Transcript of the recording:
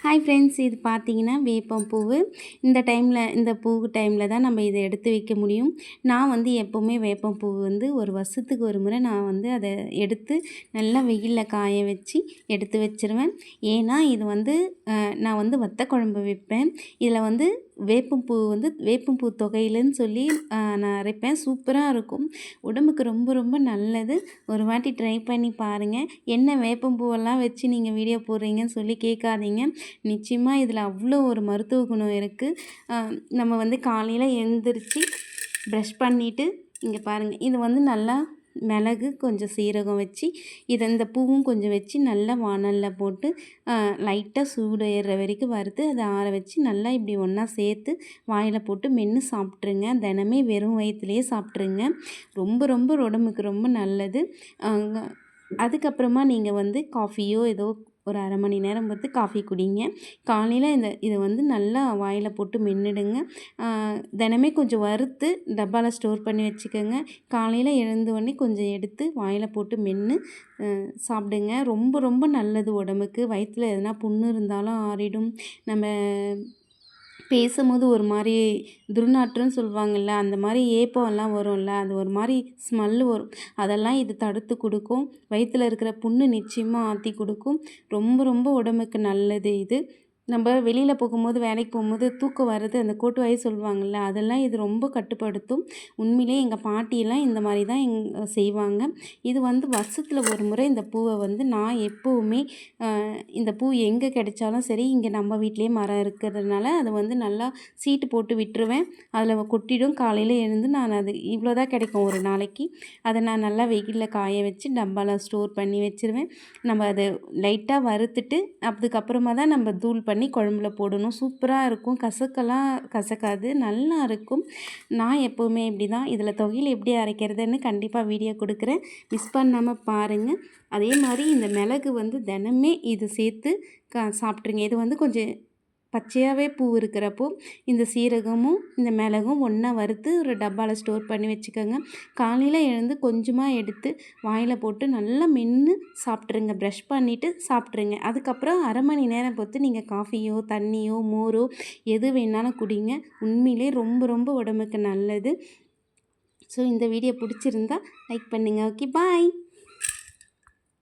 Hi friends, இது பார்த்தீங்கன்னா வேப்பம் பூவு. இந்த டைமில் இந்த பூ டைமில் தான் நம்ம இதை எடுத்து வைக்க முடியும். நான் வந்து எப்போவுமே வேப்பம் பூ வந்து ஒரு வருஷத்துக்கு ஒரு முறை நான் வந்து அதை எடுத்து நல்லா வெயிலில் காய வச்சு எடுத்து வச்சுருவேன். ஏன்னா இது வந்து நான் வந்து வத்த குழம்பு வைப்பேன். இதில் வந்து வேப்பம்பூ வந்து வேப்பம்பூ தொகையிலன்னு சொல்லி நான் அரைப்பேன். சூப்பராக இருக்கும். உடம்புக்கு ரொம்ப ரொம்ப நல்லது. ஒரு வாட்டி ட்ரை பண்ணி பாருங்கள். என்ன வேப்பம்பூவெல்லாம் வச்சு நீங்கள் வீடியோ போடுறீங்கன்னு சொல்லி கேட்காதீங்க. நிச்சயமாக இதில் அவ்வளோ ஒரு மருத்துவ குணம் இருக்குது. நம்ம வந்து காலையில் எழுந்திரிச்சு ப்ரஷ் பண்ணிவிட்டு இங்கே பாருங்கள், இது வந்து நல்லா மிளகு கொஞ்சம் சீரகம் வச்சு இந்த பூவும் கொஞ்சம் வச்சு நல்லா வாணலில் போட்டு லைட்டாக சூடு ஏறுற வரைக்கும் வறுத்து அதை ஆற வச்சு நல்லா இப்படி ஒன்றா சேர்த்து வாயில் போட்டு மென்று சாப்பிட்ருங்க. தினமே வெறும் வயிற்றுலையே சாப்பிட்ருங்க. ரொம்ப ரொம்ப உடம்புக்கு ரொம்ப நல்லது. அதுக்கப்புறமா நீங்கள் வந்து காஃபியோ ஏதோ ஒரு அரை மணி நேரம் பொறுத்து காஃபி குடிங்க. காலையில் இதை வந்து நல்லா வாயில் போட்டு மென்னுடுங்க. தினமே கொஞ்சம் வறுத்து டப்பாவில் ஸ்டோர் பண்ணி வச்சுக்கோங்க. காலையில் எழுந்தோடனே கொஞ்சம் எடுத்து வாயில் போட்டு மென்று சாப்பிடுங்க. ரொம்ப ரொம்ப நல்லது உடம்புக்கு. வயிற்றில் எதனா புண்ணு இருந்தாலும் ஆறிடும். நம்ம பேசும்போது ஒரு மாதிரி துர்நாற்றம்னு சொல்லுவாங்கள்ல, அந்த மாதிரி ஏப்பம்லாம் வரும்ல, அது ஒரு மாதிரி ஸ்மெல்லு வரும். அதெல்லாம் இது தடுத்து கொடுக்கும். வயிற்றில் இருக்கிற புண்ணு நிச்சயமாக ஆற்றி கொடுக்கும். ரொம்ப ரொம்ப உடம்புக்கு நல்லது இது. நம்ம வெளியில் போகும்போது, வேலைக்கு போகும்போது தூக்கம் வர்றது, அந்த கோட்டுவாய் சொல்லுவாங்கள்ல, அதெல்லாம் இது ரொம்ப கட்டுப்படுத்தும். உண்மையிலே எங்கள் பாட்டியெல்லாம் இந்த மாதிரி தான் செய்வாங்க. இது வந்து வருஷத்தில் ஒரு முறை இந்த பூவை வந்து நான் எப்போவுமே இந்த பூ எங்கே கிடைச்சாலும் சரி, இங்கே நம்ம வீட்டிலேயே மரம் இருக்கிறதுனால அதை வந்து நல்லா சீட்டு போட்டு விட்டுருவேன். அதில் கொட்டிடும். காலையில் எழுந்து நான் அது இவ்வளோ தான் கிடைக்கும் ஒரு நாளைக்கு. அதை நான் நல்லா வெயிலில் காய வச்சு டப்பாவில் ஸ்டோர் பண்ணி வச்சுருவேன். நம்ம அதை லைட்டாக வறுத்துட்டு அதுக்கப்புறமா தான் நம்ம தூள் பண்ணி குழம்புல போடணும். சூப்பராக இருக்கும். கசக்கெல்லாம் கசக்காது, நல்லா இருக்கும். நான் எப்போவுமே இப்படி தான். இதில் தொகையில் எப்படி அரைக்கிறதுன்னு கண்டிப்பாக வீடியோ கொடுக்குறேன், மிஸ் பண்ணாமல் பாருங்கள். அதே மாதிரி இந்த மிளகு வந்து தினமே இது சேர்த்து சாப்பிட்ருங்க. இது வந்து கொஞ்சம் பச்சையாகவே பூ இருக்கிறப்போ இந்த சீரகமும் இந்த மிளகும் ஒன்றா வறுத்து ஒரு டப்பாவில் ஸ்டோர் பண்ணி வச்சுக்கோங்க. காலையில் எழுந்து கொஞ்சமாக எடுத்து வாயில் போட்டு நல்லா மென்று சாப்பிட்ருங்க. ப்ரஷ் பண்ணிவிட்டு சாப்பிட்ருங்க. அதுக்கப்புறம் அரை மணி நேரம் பொறுத்து நீங்கள் காஃபியோ தண்ணியோ மோரோ எது வேணாலும் குடிங்க. உண்மையிலே ரொம்ப ரொம்ப உடம்புக்கு நல்லது. ஸோ இந்த வீடியோ பிடிச்சிருந்தா லைக் பண்ணுங்கள். ஓகே, பாய்.